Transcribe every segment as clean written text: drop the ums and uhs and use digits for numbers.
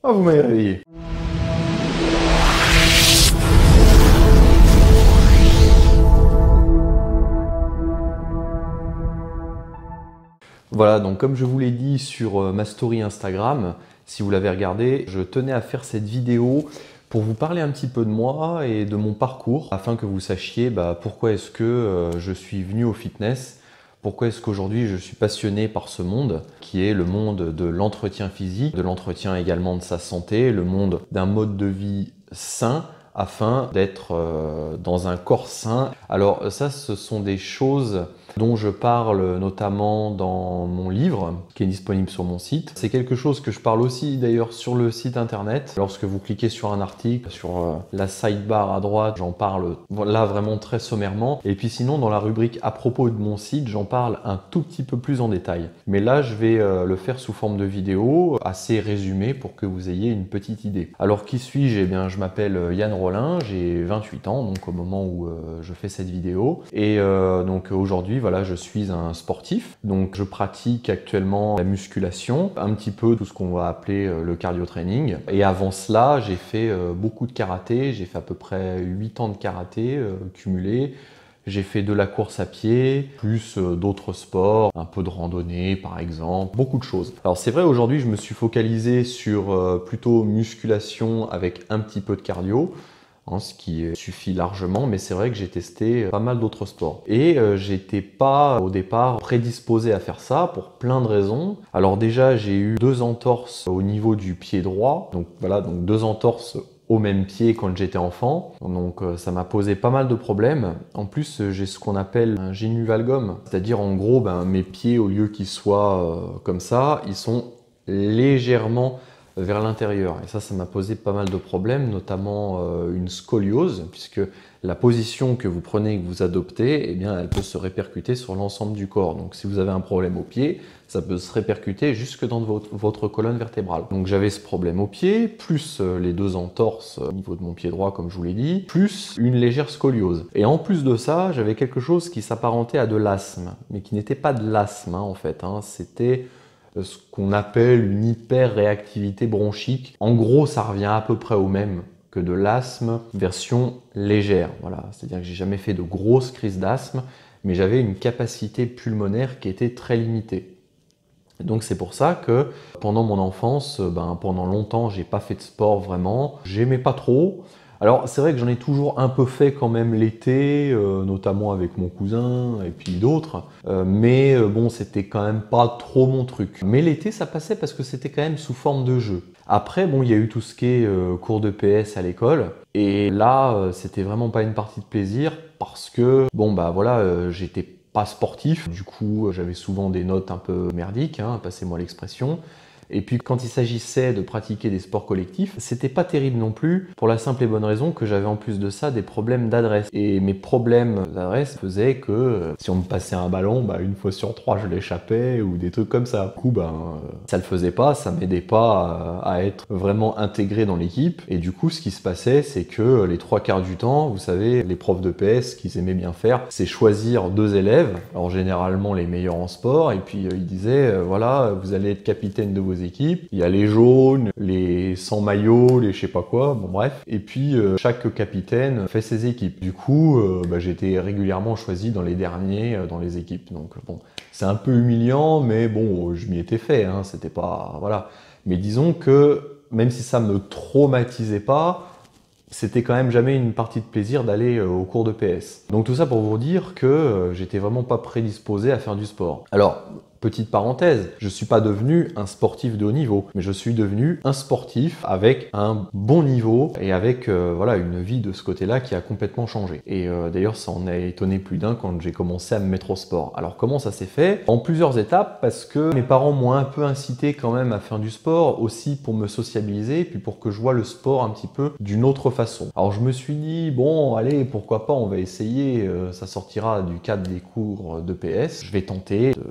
Ah, vous m'avez réveillé. Voilà, donc comme je vous l'ai dit sur ma story Instagram, si vous l'avez regardé, je tenais à faire cette vidéo pour vous parler un petit peu de moi et de mon parcours, afin que vous sachiez pourquoi est-ce que je suis venu au fitness, pourquoi est-ce qu'aujourd'hui je suis passionné par ce monde, qui est le monde de l'entretien physique, de l'entretien également de sa santé, le monde d'un mode de vie sain, afin d'être dans un corps sain. Alors ça, ce sont des choses dont je parle notamment dans mon livre qui est disponible sur mon site. C'est quelque chose que je parle aussi d'ailleurs sur le site internet. Lorsque vous cliquez sur un article, sur la sidebar à droite, j'en parle là vraiment très sommairement. Et puis sinon, dans la rubrique à propos de mon site, j'en parle un tout petit peu plus en détail. Mais là, je vais le faire sous forme de vidéo, assez résumé pour que vous ayez une petite idée. Alors qui suis-je? Eh bien, je m'appelle Yann Rollin, j'ai 28 ans donc au moment où je fais cette vidéo. Et donc aujourd'hui, voilà, je suis un sportif, donc je pratique actuellement la musculation, un petit peu tout ce qu'on va appeler le cardio training. Et avant cela, j'ai fait beaucoup de karaté, j'ai fait à peu près 8 ans de karaté cumulé. J'ai fait de la course à pied, plus d'autres sports, un peu de randonnée par exemple, beaucoup de choses. Alors c'est vrai, aujourd'hui je me suis focalisé sur plutôt musculation avec un petit peu de cardio, ce qui suffit largement, mais c'est vrai que j'ai testé pas mal d'autres sports. Et j'étais pas au départ prédisposé à faire ça pour plein de raisons. Alors déjà, j'ai eu 2 entorses au niveau du pied droit, donc voilà, donc 2 entorses au même pied quand j'étais enfant, donc ça m'a posé pas mal de problèmes. En plus, j'ai ce qu'on appelle un génuvalgum, c'est-à-dire en gros, mes pieds, au lieu qu'ils soient comme ça, ils sont légèrement vers l'intérieur. Et ça m'a posé pas mal de problèmes, notamment une scoliose, puisque la position que vous prenez, que vous adoptez, eh bien, elle peut se répercuter sur l'ensemble du corps. Donc si vous avez un problème au pied, ça peut se répercuter jusque dans votre colonne vertébrale. Donc j'avais ce problème au pied, plus les 2 entorses au niveau de mon pied droit, comme je vous l'ai dit, plus une légère scoliose. Et en plus de ça, j'avais quelque chose qui s'apparentait à de l'asthme, mais qui n'était pas de l'asthme en fait, c'était ce qu'on appelle une hyperréactivité bronchique. En gros, ça revient à peu près au même que de l'asthme version légère. Voilà, c'est-à-dire que j'ai jamais fait de grosses crises d'asthme, mais j'avais une capacité pulmonaire qui était très limitée. Donc c'est pour ça que pendant mon enfance, pendant longtemps, j'ai pas fait de sport vraiment. J'aimais pas trop. Alors c'est vrai que j'en ai toujours un peu fait quand même l'été, notamment avec mon cousin et puis d'autres, mais bon, c'était quand même pas trop mon truc. Mais l'été ça passait parce que c'était quand même sous forme de jeu. Après, bon, il y a eu tout ce qui est cours de PS à l'école, et là c'était vraiment pas une partie de plaisir parce que bon voilà, j'étais pas sportif, du coup j'avais souvent des notes un peu merdiques, passez-moi l'expression. Et puis quand il s'agissait de pratiquer des sports collectifs, c'était pas terrible non plus, pour la simple et bonne raison que j'avais en plus de ça des problèmes d'adresse. Et mes problèmes d'adresse faisaient que si on me passait un ballon, une fois sur 3 je l'échappais ou des trucs comme ça. Du coup, ça le faisait pas, ça m'aidait pas à être vraiment intégré dans l'équipe. Et du coup, ce qui se passait, c'est que les 3/4 du temps, vous savez, les profs de PS, ce qu'ils aimaient bien faire, c'est choisir 2 élèves, alors généralement les meilleurs en sport, et puis ils disaient, voilà, vous allez être capitaine de vos équipes, il y a les jaunes, les sans maillot, les je sais pas quoi, bon bref, et puis chaque capitaine fait ses équipes. Du coup, j'étais régulièrement choisi dans les derniers dans les équipes, donc bon, c'est un peu humiliant, mais bon, je m'y étais fait, c'était pas, voilà. Mais disons que même si ça me traumatisait pas, c'était quand même jamais une partie de plaisir d'aller au cours de PS. Donc tout ça pour vous dire que j'étais vraiment pas prédisposé à faire du sport. Alors, petite parenthèse, je suis pas devenu un sportif de haut niveau, mais je suis devenu un sportif avec un bon niveau et avec voilà, une vie de ce côté-là qui a complètement changé. Et d'ailleurs, ça en a étonné plus d'un quand j'ai commencé à me mettre au sport. Alors comment ça s'est fait? En plusieurs étapes, parce que mes parents m'ont un peu incité quand même à faire du sport, aussi pour me sociabiliser, et puis pour que je vois le sport un petit peu d'une autre façon. Alors je me suis dit, bon, allez, pourquoi pas, on va essayer, ça sortira du cadre des cours de PS. Je vais tenter de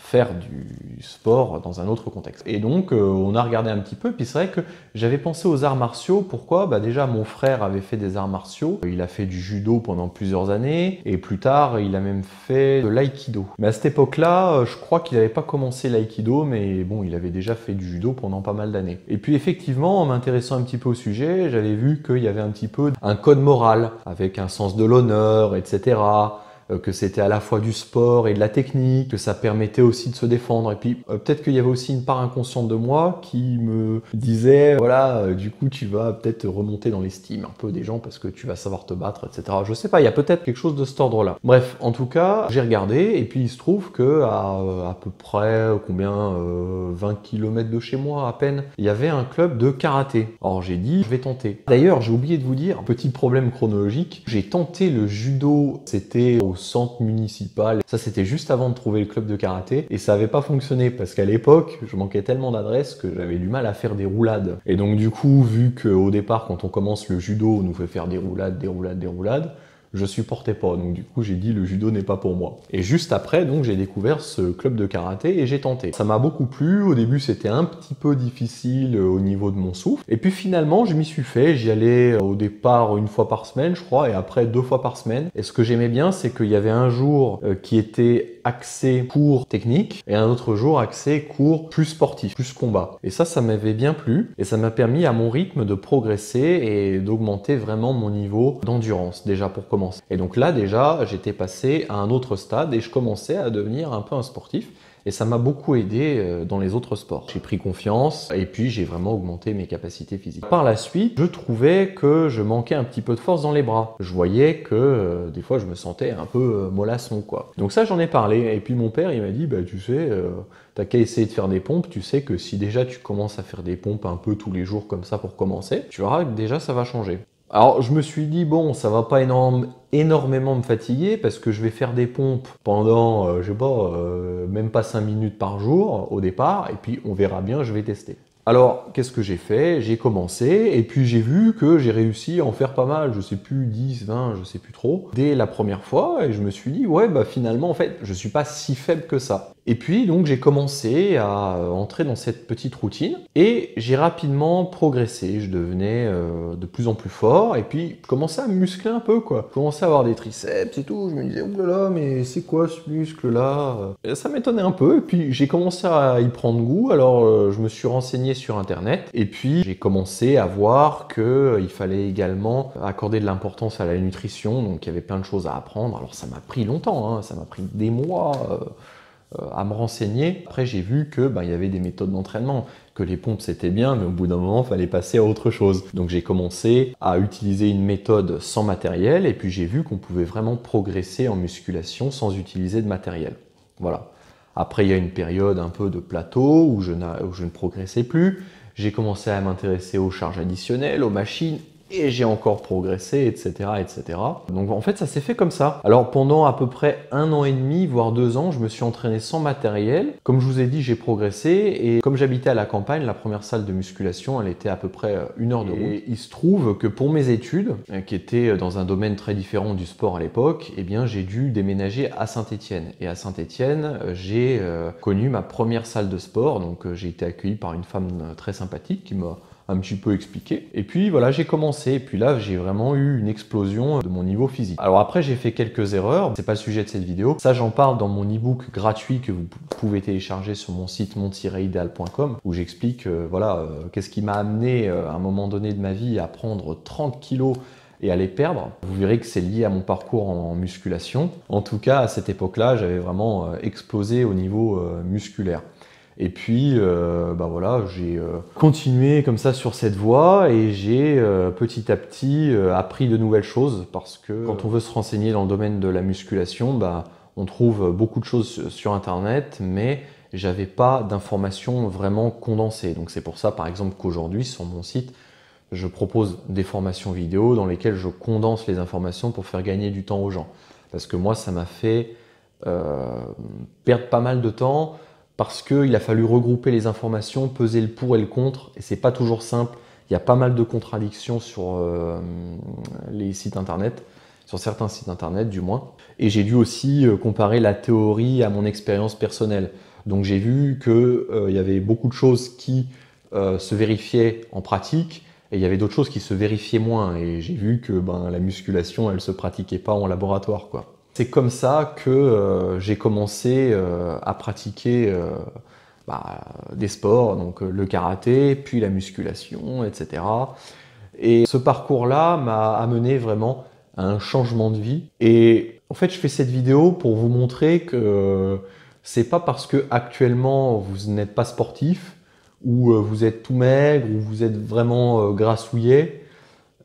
faire du sport dans un autre contexte. Et donc on a regardé un petit peu, puis c'est vrai que j'avais pensé aux arts martiaux. Pourquoi? Déjà mon frère avait fait des arts martiaux, il a fait du judo pendant plusieurs années, et plus tard il a même fait de l'aïkido. Mais à cette époque-là, je crois qu'il n'avait pas commencé l'aïkido, mais bon, il avait déjà fait du judo pendant pas mal d'années. Et puis effectivement, en m'intéressant un petit peu au sujet, j'avais vu qu'il y avait un petit peu un code moral, avec un sens de l'honneur, etc., que c'était à la fois du sport et de la technique, que ça permettait aussi de se défendre. Et puis peut-être qu'il y avait aussi une part inconsciente de moi qui me disait, voilà, du coup tu vas peut-être remonter dans l'estime un peu des gens parce que tu vas savoir te battre, etc. Je sais pas, il y a peut-être quelque chose de cet ordre-là. Bref, en tout cas, j'ai regardé et puis il se trouve que à peu près, 20 km de chez moi à peine, il y avait un club de karaté. Alors j'ai dit, je vais tenter. D'ailleurs, j'ai oublié de vous dire, petit problème chronologique, j'ai tenté le judo, c'était au centre municipal. Ça, c'était juste avant de trouver le club de karaté et ça avait pas fonctionné parce qu'à l'époque, je manquais tellement d'adresses que j'avais du mal à faire des roulades. Et donc du coup, vu qu'au départ, quand on commence le judo, on nous fait faire des roulades, je supportais pas, donc du coup j'ai dit le judo n'est pas pour moi. Et juste après, donc j'ai découvert ce club de karaté et j'ai tenté. Ça m'a beaucoup plu, au début c'était un petit peu difficile au niveau de mon souffle, et puis finalement je m'y suis fait, j'y allais au départ 1 fois par semaine je crois, et après 2 fois par semaine. Et ce que j'aimais bien, c'est qu'il y avait un jour qui était axé cours technique et un autre jour axé cours plus sportif, plus combat. Et ça m'avait bien plu et ça m'a permis à mon rythme de progresser et d'augmenter vraiment mon niveau d'endurance déjà pour commencer. Et donc là déjà j'étais passé à un autre stade et je commençais à devenir un peu un sportif. Et ça m'a beaucoup aidé dans les autres sports. J'ai pris confiance et puis j'ai vraiment augmenté mes capacités physiques. Par la suite, je trouvais que je manquais un petit peu de force dans les bras. Je voyais que des fois je me sentais un peu mollasson, quoi. Donc ça, j'en ai parlé. Et puis mon père, il m'a dit, tu sais, t'as qu'à essayer de faire des pompes. Tu sais que si déjà tu commences à faire des pompes un peu tous les jours comme ça pour commencer, tu verras que déjà ça va changer. Alors je me suis dit, bon, ça va pas énormément me fatiguer parce que je vais faire des pompes pendant, je sais pas, même pas 5 minutes par jour au départ, et puis on verra bien, je vais tester. Alors, qu'est-ce que j'ai fait? J'ai commencé et puis j'ai vu que j'ai réussi à en faire pas mal, je sais plus, 10, 20, je sais plus trop, dès la première fois, et je me suis dit, ouais, finalement, en fait, je suis pas si faible que ça. Et puis, donc, j'ai commencé à entrer dans cette petite routine et j'ai rapidement progressé. Je devenais de plus en plus fort et puis je commençais à me muscler un peu, quoi. Je commençais à avoir des triceps et tout. Je me disais, oh là là, mais c'est quoi ce muscle-là? Et ça m'étonnait un peu et puis j'ai commencé à y prendre goût. Alors, je me suis renseigné sur Internet et puis j'ai commencé à voir qu'il fallait également accorder de l'importance à la nutrition. Donc, il y avait plein de choses à apprendre. Alors, ça m'a pris longtemps, hein. Ça m'a pris des mois à me renseigner. Après, j'ai vu que il y avait des méthodes d'entraînement, que les pompes c'était bien, mais au bout d'un moment, il fallait passer à autre chose. Donc j'ai commencé à utiliser une méthode sans matériel et puis j'ai vu qu'on pouvait vraiment progresser en musculation sans utiliser de matériel. Voilà. Après, il y a une période un peu de plateau où je ne progressais plus. J'ai commencé à m'intéresser aux charges additionnelles, aux machines, et j'ai encore progressé, etc., etc. Donc en fait, ça s'est fait comme ça. Alors pendant à peu près 1 an et demi, voire 2 ans, je me suis entraîné sans matériel. Comme je vous ai dit, j'ai progressé et comme j'habitais à la campagne, la première salle de musculation, elle était à peu près 1 heure de route. Et il se trouve que pour mes études, qui étaient dans un domaine très différent du sport à l'époque, eh bien j'ai dû déménager à Saint-Étienne. Et à Saint-Étienne, j'ai connu ma première salle de sport. Donc j'ai été accueilli par une femme très sympathique qui m'a un petit peu expliqué. Et puis voilà, j'ai commencé. Et puis là, j'ai vraiment eu une explosion de mon niveau physique. Alors après, j'ai fait quelques erreurs. C'est pas le sujet de cette vidéo. Ça, j'en parle dans mon e-book gratuit que vous pouvez télécharger sur mon site mon-idéal.com où j'explique qu'est-ce qui m'a amené à un moment donné de ma vie à prendre 30 kilos et à les perdre. Vous verrez que c'est lié à mon parcours en musculation. En tout cas, à cette époque-là, j'avais vraiment explosé au niveau musculaire. Et puis, j'ai continué comme ça sur cette voie et j'ai petit à petit appris de nouvelles choses parce que quand on veut se renseigner dans le domaine de la musculation, on trouve beaucoup de choses sur Internet, mais j'avais pas d'informations vraiment condensées. Donc c'est pour ça, par exemple, qu'aujourd'hui, sur mon site, je propose des formations vidéo dans lesquelles je condense les informations pour faire gagner du temps aux gens. Parce que moi, ça m'a fait perdre pas mal de temps, parce qu'il a fallu regrouper les informations, peser le pour et le contre, et c'est pas toujours simple. Il y a pas mal de contradictions sur les sites internet, sur certains sites internet du moins. Et j'ai dû aussi comparer la théorie à mon expérience personnelle. Donc j'ai vu qu'il y avait beaucoup de choses qui se vérifiaient en pratique et il y avait d'autres choses qui se vérifiaient moins. Et j'ai vu que la musculation, elle se pratiquait pas en laboratoire, quoi. C'est comme ça que j'ai commencé à pratiquer des sports, donc le karaté, puis la musculation, etc. Et ce parcours-là m'a amené vraiment à un changement de vie. Et en fait, je fais cette vidéo pour vous montrer que c'est pas parce que actuellement vous n'êtes pas sportif, ou vous êtes tout maigre, ou vous êtes vraiment grassouillet,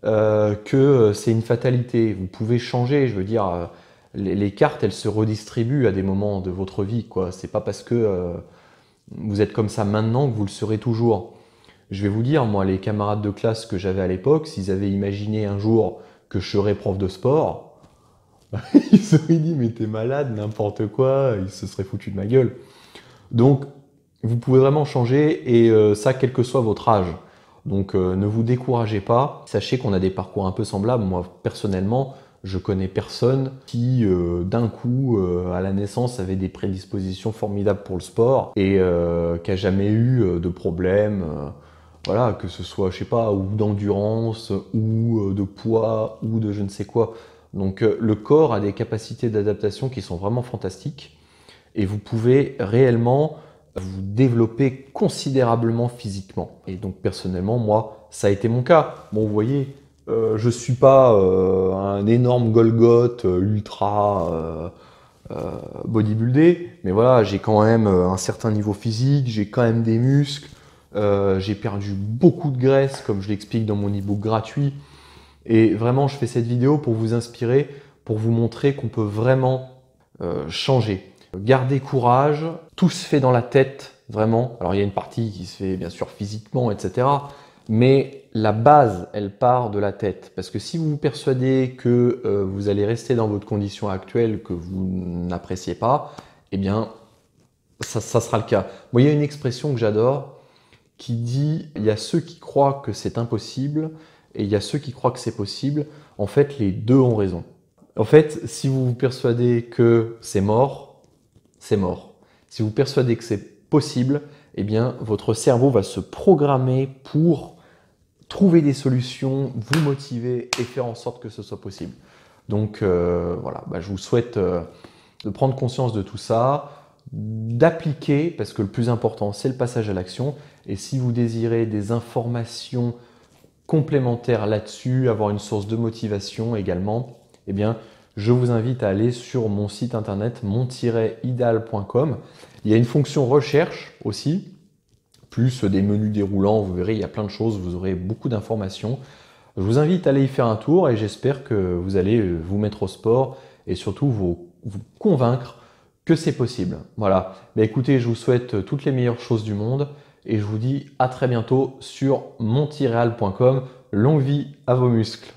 que c'est une fatalité. Vous pouvez changer, je veux dire, les cartes, elles se redistribuent à des moments de votre vie, quoi. C'est pas parce que vous êtes comme ça maintenant que vous le serez toujours. Je vais vous dire, moi, les camarades de classe que j'avais à l'époque, s'ils avaient imaginé un jour que je serais prof de sport, ils se seraient dit, mais t'es malade, n'importe quoi, ils se seraient foutus de ma gueule. Donc, vous pouvez vraiment changer, et ça, quel que soit votre âge. Donc, ne vous découragez pas. Sachez qu'on a des parcours un peu semblables. Moi, personnellement, je connais personne qui, d'un coup, à la naissance, avait des prédispositions formidables pour le sport et qui a jamais eu de problème. Voilà, que ce soit, je sais pas, ou d'endurance, ou de poids, ou de je ne sais quoi. Donc, le corps a des capacités d'adaptation qui sont vraiment fantastiques et vous pouvez réellement vous développer considérablement physiquement. Et donc personnellement, moi, ça a été mon cas. Bon, vous voyez, je suis pas un énorme Golgoth ultra bodybuildé, mais voilà, j'ai quand même un certain niveau physique, j'ai quand même des muscles, j'ai perdu beaucoup de graisse, comme je l'explique dans mon e-book gratuit. Et vraiment, je fais cette vidéo pour vous inspirer, pour vous montrer qu'on peut vraiment changer. Gardez courage, tout se fait dans la tête, vraiment. Alors il y a une partie qui se fait bien sûr physiquement, etc. Mais la base, elle part de la tête. Parce que si vous vous persuadez que vous allez rester dans votre condition actuelle, que vous n'appréciez pas, eh bien, ça sera le cas. Moi, il y a une expression que j'adore qui dit « il y a ceux qui croient que c'est impossible et il y a ceux qui croient que c'est possible ». En fait, les deux ont raison. En fait, si vous vous persuadez que c'est mort, c'est mort. Si vous persuadez que c'est possible, eh bien, votre cerveau va se programmer pour trouver des solutions, vous motiver et faire en sorte que ce soit possible. Donc voilà, je vous souhaite de prendre conscience de tout ça, d'appliquer, parce que le plus important, c'est le passage à l'action. Et si vous désirez des informations complémentaires là-dessus, avoir une source de motivation également, eh bien, je vous invite à aller sur mon site internet mon-idéal.com. Il y a une fonction recherche aussi, plus des menus déroulants, vous verrez, il y a plein de choses, vous aurez beaucoup d'informations. Je vous invite à aller y faire un tour et j'espère que vous allez vous mettre au sport et surtout vous convaincre que c'est possible. Voilà, écoutez, je vous souhaite toutes les meilleures choses du monde et je vous dis à très bientôt sur mon-idéal.com. Longue vie à vos muscles.